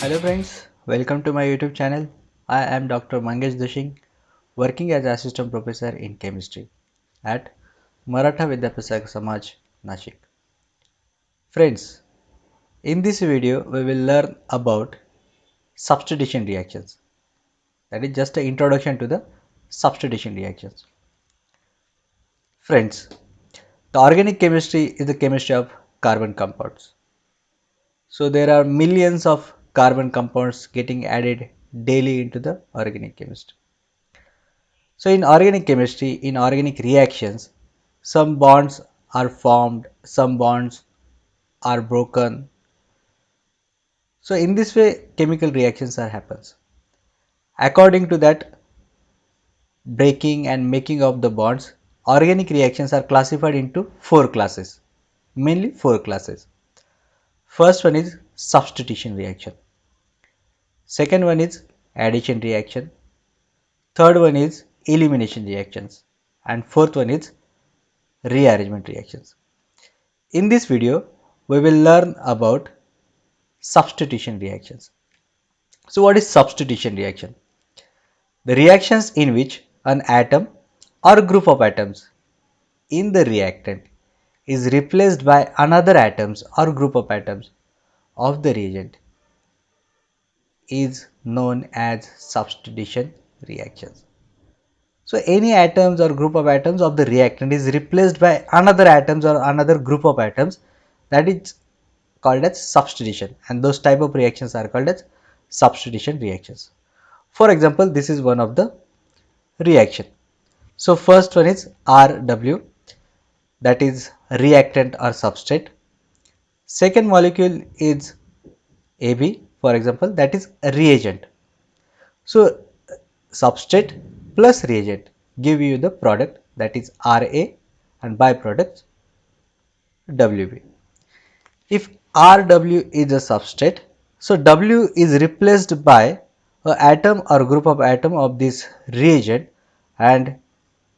Hello friends, welcome to my YouTube channel. I am Dr. Mangesh Dushing, working as assistant professor in chemistry at Maratha Vidyapustak Samaj, Nashik. Friends, in this video we will learn about substitution reactions. That is just an introduction to the substitution reactions. Friends, the organic chemistry is the chemistry of carbon compounds. So there are millions of carbon compounds getting added daily into the organic chemistry. So in organic chemistry, in organic reactions, some bonds are formed, some bonds are broken. So in this way, chemical reactions are happens. According to that breaking and making of the bonds, organic reactions are classified into four classes, mainly four classes. First one is substitution reaction. Second one is addition reaction. Third one is elimination reactions. And fourth one is rearrangement reactions. In this video, we will learn about substitution reactions. So what is substitution reaction? The reactions in which an atom or group of atoms in the reactant is replaced by another atoms or group of atoms of the reagent is known as substitution reactions. So any atoms or group of atoms of the reactant is replaced by another atoms or another group of atoms, that is called as substitution, and those type of reactions are called as substitution reactions. For example, this is one of the reaction. So first one is RW, that is reactant or substrate. Second molecule is AB, for example, that is reagent. So substrate plus reagent give you the product, that is RA, and byproduct WB. If RW is a substrate, so W is replaced by an atom or group of atom of this reagent, and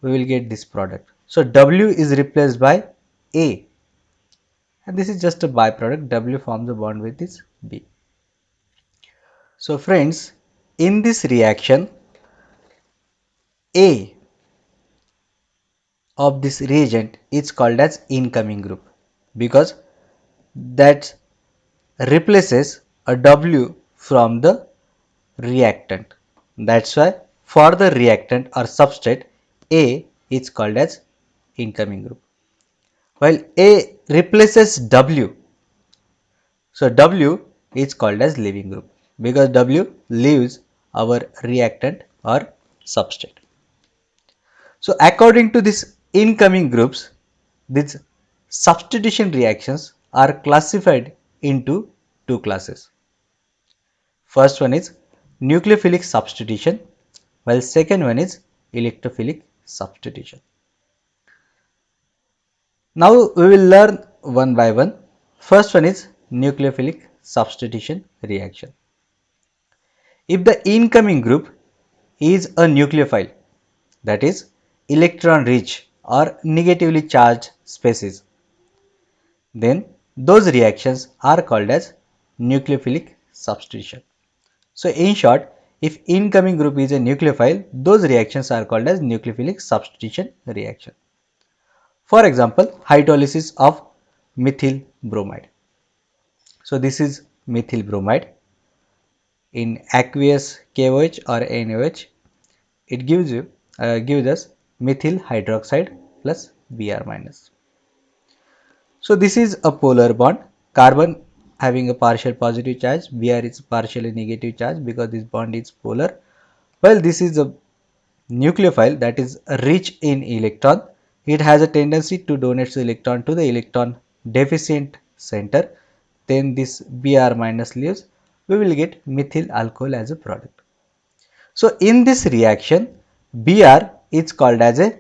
we will get this product. So W is replaced by A, and this is just a byproduct. W forms a bond with this B. So friends, in this reaction, A of this reagent is called as incoming group because that replaces a W from the reactant. That's why for the reactant or substrate, A is called as incoming group. While A replaces W, so W is called as leaving group because W leaves our reactant or substrate. So according to this incoming groups, these substitution reactions are classified into two classes. First one is nucleophilic substitution, while second one is electrophilic substitution. Now we will learn one by one. First one is nucleophilic substitution reaction. If the incoming group is a nucleophile, that is electron rich or negatively charged species, then those reactions are called as nucleophilic substitution. So in short, if incoming group is a nucleophile, those reactions are called as nucleophilic substitution reaction. For example, hydrolysis of methyl bromide. So this is methyl bromide in aqueous KOH or NaOH. It gives us methyl hydroxide plus Br minus. So this is a polar bond. Carbon having a partial positive charge, Br is partially negative charge because this bond is polar. Well, this is a nucleophile that is rich in electron. It has a tendency to donate the electron to the electron deficient center. Then this Br minus leaves, we will get methyl alcohol as a product. So in this reaction, Br is called as a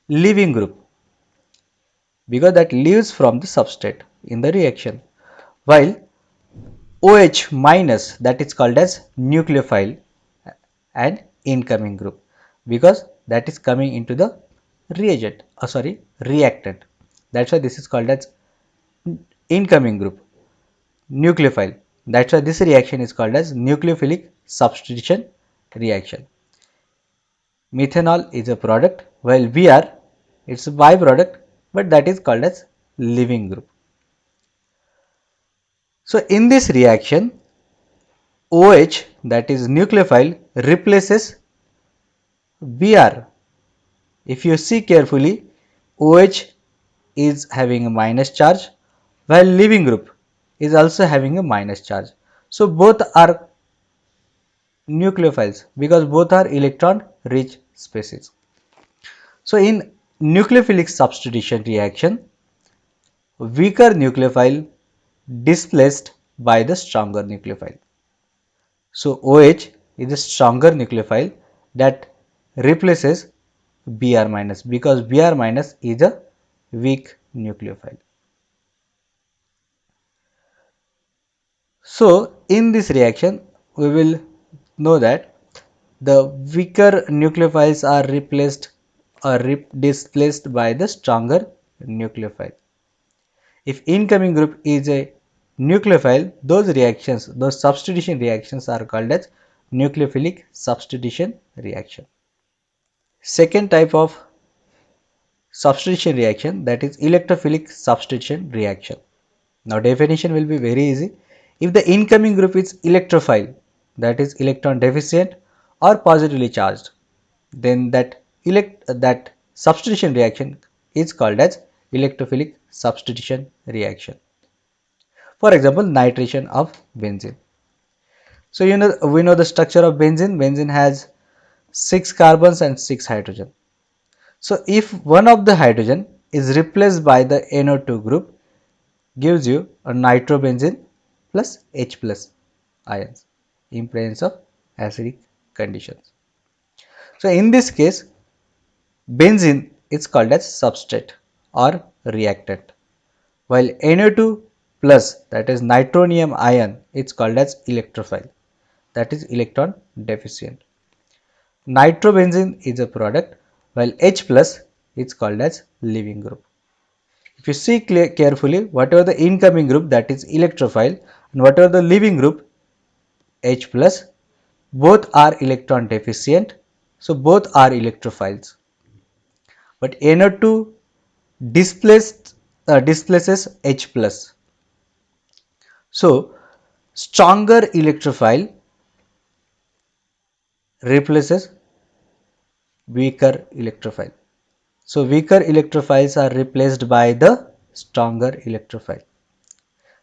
leaving group because that leaves from the substrate in the reaction, while OH minus, that is called as nucleophile and incoming group because that is coming into the reactant. That's why this is called as incoming group nucleophile That's why this reaction is called as nucleophilic substitution reaction. Methanol is a product while Br it's a byproduct, but that is called as leaving group. So in this reaction, OH, that is nucleophile, replaces Br. If you see carefully, OH is having a minus charge while leaving group is also having a minus charge. So both are nucleophiles because both are electron rich species. So in nucleophilic substitution reaction, weaker nucleophile displaced by the stronger nucleophile. So OH is a stronger nucleophile that replaces Br minus because Br minus is a weak nucleophile. So in this reaction we will know that the weaker nucleophiles are replaced or displaced by the stronger nucleophile. If incoming group is a nucleophile, those substitution reactions are called as nucleophilic substitution reaction. Second type of substitution reaction, that is electrophilic substitution reaction. Now definition will be very easy. If the incoming group is electrophile, that is electron deficient or positively charged, then that substitution reaction is called as electrophilic substitution reaction. For example, nitration of benzene. So we know the structure of benzene. Benzene has 6 carbons and 6 hydrogen. So if one of the hydrogen is replaced by the NO2 group, gives you a nitrobenzene plus H plus ions in presence of acidic conditions. So in this case, benzene is called as substrate or reactant, while NO2 plus, that is nitronium ion, is called as electrophile, that is electron deficient. Nitrobenzene is a product while H plus is called as leaving group. If you see carefully, whatever the incoming group, that is electrophile, and whatever the leaving group H plus, both are electron deficient, so both are electrophiles. But NO2 displaces H plus. So stronger electrophile replaces weaker electrophile. So weaker electrophiles are replaced by the stronger electrophile.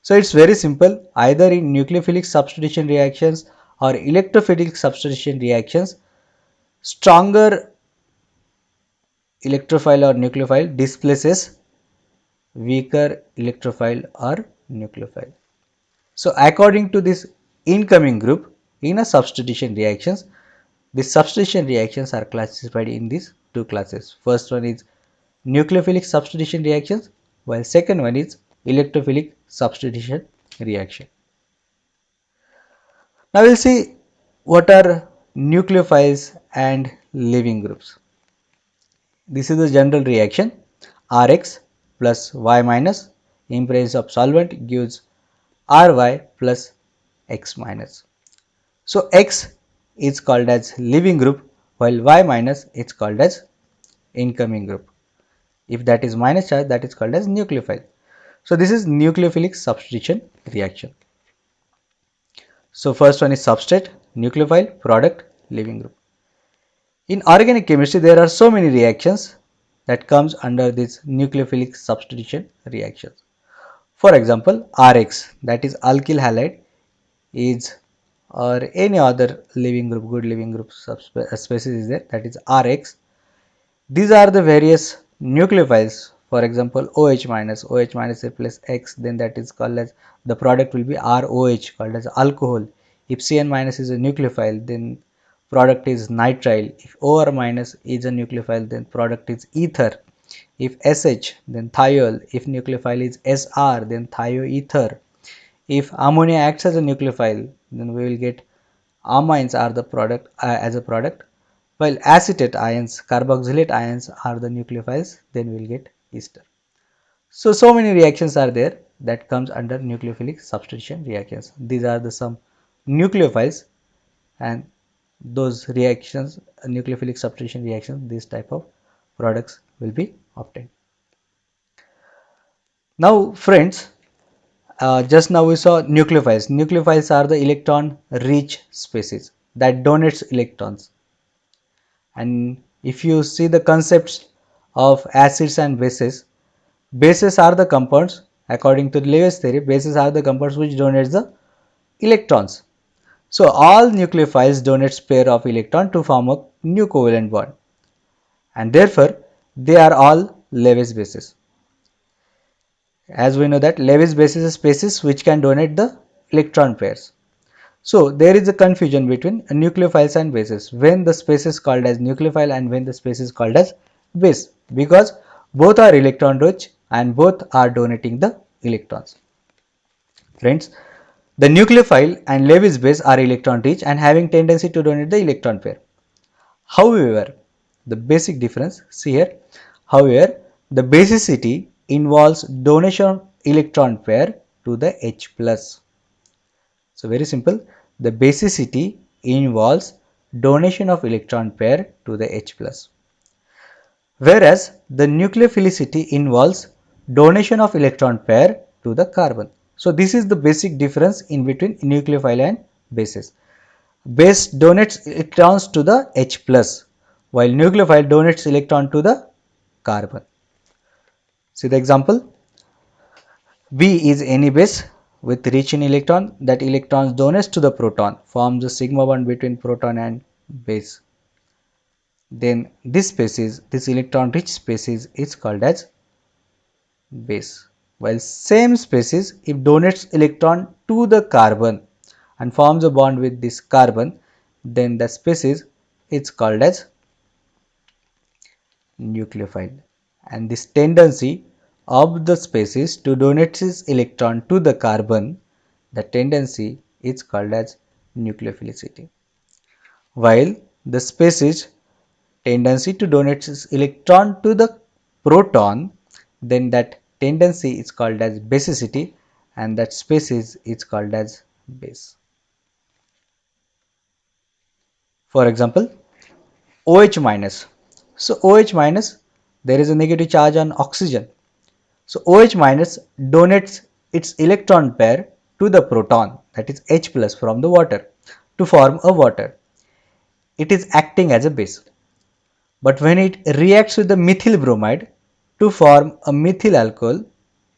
So it's very simple, either in nucleophilic substitution reactions or electrophilic substitution reactions, stronger electrophile or nucleophile displaces weaker electrophile or nucleophile. So according to this incoming group in a substitution reactions, the substitution reactions are classified in these two classes. First one is nucleophilic substitution reactions, while second one is electrophilic substitution reaction. Now we'll see what are nucleophiles and leaving groups. This is the general reaction. Rx plus Y minus in presence of solvent gives Ry plus X minus. So X is called as leaving group while Y minus is called as incoming group. If that is minus charge, that is called as nucleophile. So this is nucleophilic substitution reaction. So first one is substrate, nucleophile, product, leaving group. In organic chemistry, there are so many reactions that comes under this nucleophilic substitution reactions. For example, Rx, that is alkyl halide, is or any other living group, good living group species is there, that is Rx. These are the various nucleophiles. For example, OH minus replace X, then that is called as, the product will be ROH, called as alcohol. If Cn minus is a nucleophile, then product is nitrile. If OR minus is a nucleophile, then product is ether. If SH, then thiol. If nucleophile is SR, then thioether. If ammonia acts as a nucleophile, then we will get amines are the product as a product, while acetate ions, carboxylate ions are the nucleophiles, then we will get ester. So many reactions are there that comes under nucleophilic substitution reactions. These are the some nucleophiles, and those reactions, nucleophilic substitution reactions, these type of products will be obtained. Now friends, just now we saw nucleophiles. Nucleophiles are the electron rich species that donates electrons. And if you see the concepts of acids and bases, bases are the compounds, according to Lewis theory, bases are the compounds which donates the electrons. So all nucleophiles donates pair of electron to form a new covalent bond, and therefore they are all Lewis bases. As we know that Lewis bases are species which can donate the electron pairs. So there is a confusion between nucleophiles and bases when the space is called as nucleophile and when the space is called as base, because both are electron rich and both are donating the electrons. Friends, the nucleophile and Lewis base are electron rich and having tendency to donate the electron pair. However, the basic difference, see here, however, the basicity involves donation of electron pair to the H plus. So very simple, the basicity involves donation of electron pair to the H plus, whereas the nucleophilicity involves donation of electron pair to the carbon. So this is the basic difference in between nucleophile and bases. Base donates electrons to the H plus, while nucleophile donates electron to the carbon. See the example, B is any base with rich in electron that electrons donates to the proton, forms a sigma bond between proton and base. Then this species, this electron rich species is called as base, while same species if donates electron to the carbon and forms a bond with this carbon, then the species is called as nucleophile, and this tendency of the species to donate its electron to the carbon, the tendency is called as nucleophilicity, while the species tendency to donate its electron to the proton, then that tendency is called as basicity and that species is called as base. For example, OH minus. So OH minus, there is a negative charge on oxygen. So OH minus donates its electron pair to the proton, that is H plus from the water, to form a water. It is acting as a base. But when it reacts with the methyl bromide to form a methyl alcohol,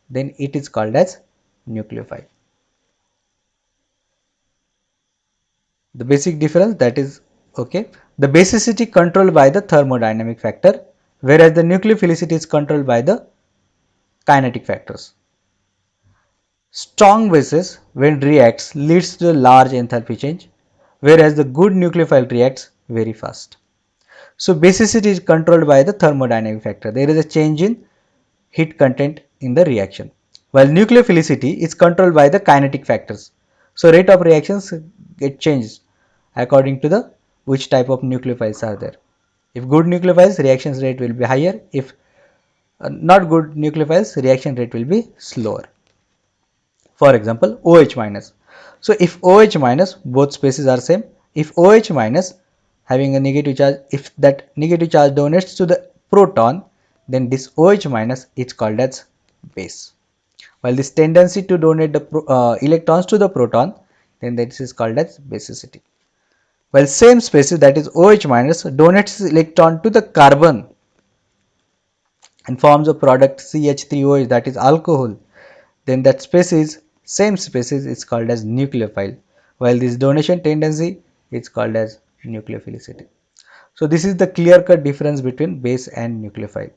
then it is called as nucleophile. The basic difference, that is okay. The basicity controlled by the thermodynamic factor, whereas the nucleophilicity is controlled by the kinetic factors. Strong bases when reacts leads to a large enthalpy change, whereas the good nucleophile reacts very fast. So basicity is controlled by the thermodynamic factor. There is a change in heat content in the reaction, while nucleophilicity is controlled by the kinetic factors. So rate of reactions get changed according to the which type of nucleophiles are there. If good nucleophiles, reactions rate will be higher. If not good nucleophiles, reaction rate will be slower. For example, OH minus. So if OH minus, both species are same. If OH minus having a negative charge, if that negative charge donates to the proton, then this OH minus is called as base. While this tendency to donate the electrons to the proton, then this is called as basicity. While same species, that is OH minus, donates electron to the carbon and forms a product CH3OH, that is alcohol, then that species, same species, is called as nucleophile, while this donation tendency is called as nucleophilicity. So this is the clear cut difference between base and nucleophile.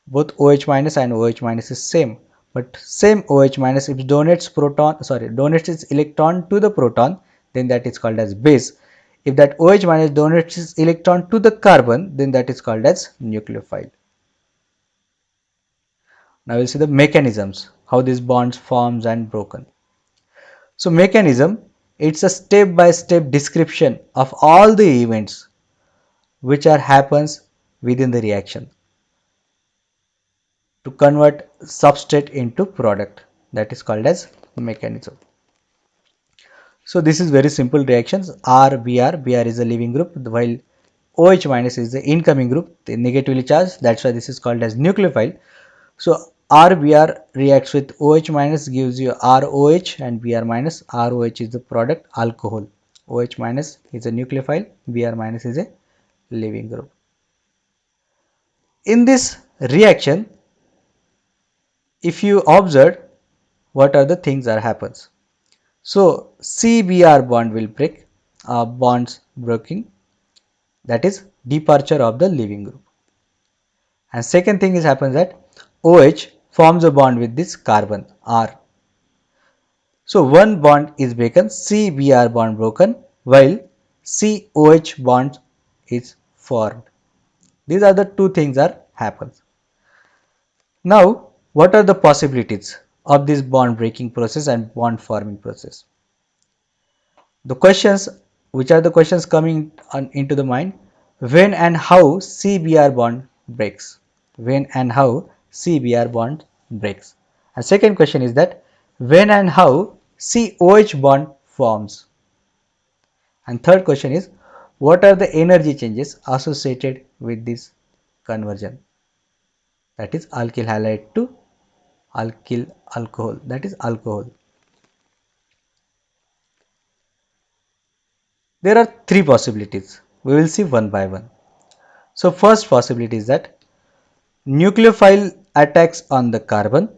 Both OH minus and OH minus is same, but same OH minus if donates its electron to the proton, then that is called as base. If that OH minus donates its electron to the carbon, then that is called as nucleophile. Now we'll see the mechanisms, how these bonds forms and broken. So mechanism, it's a step by step description of all the events which are happens within the reaction. to convert substrate into product, that is called as mechanism. So this is very simple reactions. Br is a leaving group, while OH minus is the incoming group, the negatively charged. That's why this is called as nucleophile. So RBr reacts with OH minus, gives you ROH, and Br minus. ROH is the product alcohol. OH minus is a nucleophile, Br minus is a leaving group. In this reaction, if you observe, what are the things that happens? So CBr bond will break, bonds breaking, that is departure of the leaving group. And second thing is happens that OH forms a bond with this carbon R. So one bond is broken, CBr bond broken, while COH bond is formed. These are the two things that happens. Now, what are the possibilities of this bond breaking process and bond forming process? The questions, which are the questions coming into the mind? When and how CBr bond breaks? When and how CBr bond breaks? And second question is that when and how COH bond forms? And third question is what are the energy changes associated with this conversion? That is alkyl halide to alkyl alcohol, that is alcohol. There are three possibilities. We will see one by one. So first possibility is that nucleophile attacks on the carbon,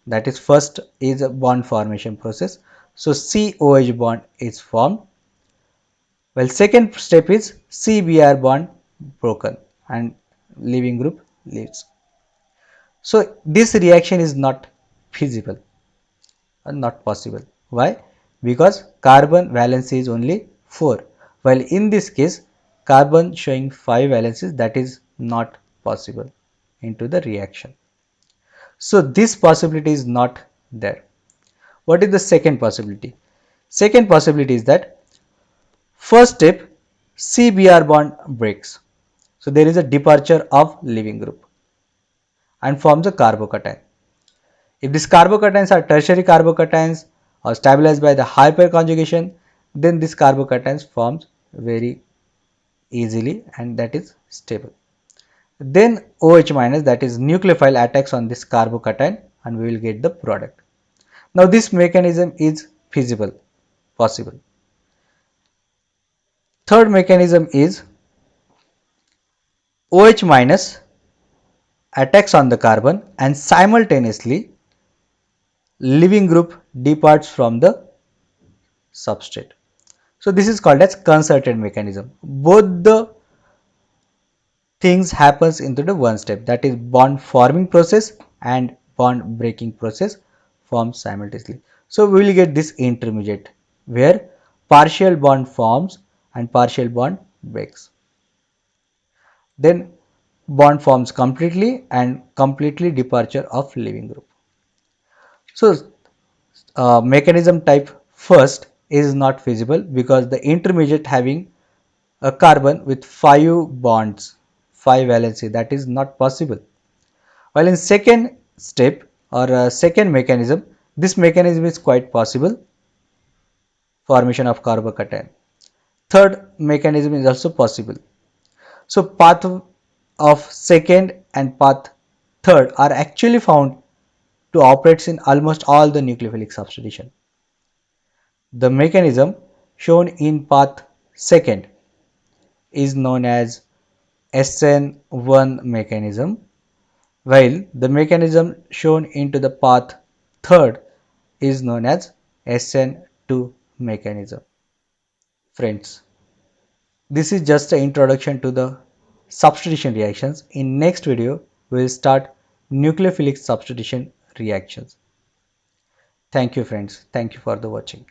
that is first is a bond formation process. So COH bond is formed. Well, second step is CBr bond broken and leaving group leaves. So this reaction is not feasible and not possible. Why? Because carbon valency is only 4, while in this case carbon showing 5 valencies, that is not possible into the reaction. So this possibility is not there. What is the second possibility? Second possibility is that first step CBr bond breaks. So there is a departure of leaving group and forms a carbocation. If these carbocations are tertiary carbocations or stabilized by the hyperconjugation, then this carbocations forms very easily and that is stable. Then OH minus, that is nucleophile, attacks on this carbocation and we will get the product. Now this mechanism is feasible, possible. Third mechanism is OH minus attacks on the carbon and simultaneously leaving group departs from the substrate. So this is called as concerted mechanism. Both the things happens into the one step, that is bond forming process and bond breaking process forms simultaneously. So we will get this intermediate where partial bond forms and partial bond breaks. Then bond forms completely and completely departure of leaving group. So mechanism type first is not feasible because the intermediate having a carbon with 5 bonds, 5 valency, that is not possible. While in second step or second mechanism, this mechanism is quite possible, formation of carbocation. Third mechanism is also possible. So path of second and path third are actually found to operate in almost all the nucleophilic substitution. The mechanism shown in path second is known as SN1 mechanism, while the mechanism shown into the path third is known as SN2 mechanism. Friends, this is just an introduction to the substitution reactions. In next video, we will start nucleophilic substitution reactions. Thank you friends. Thank you for the watching.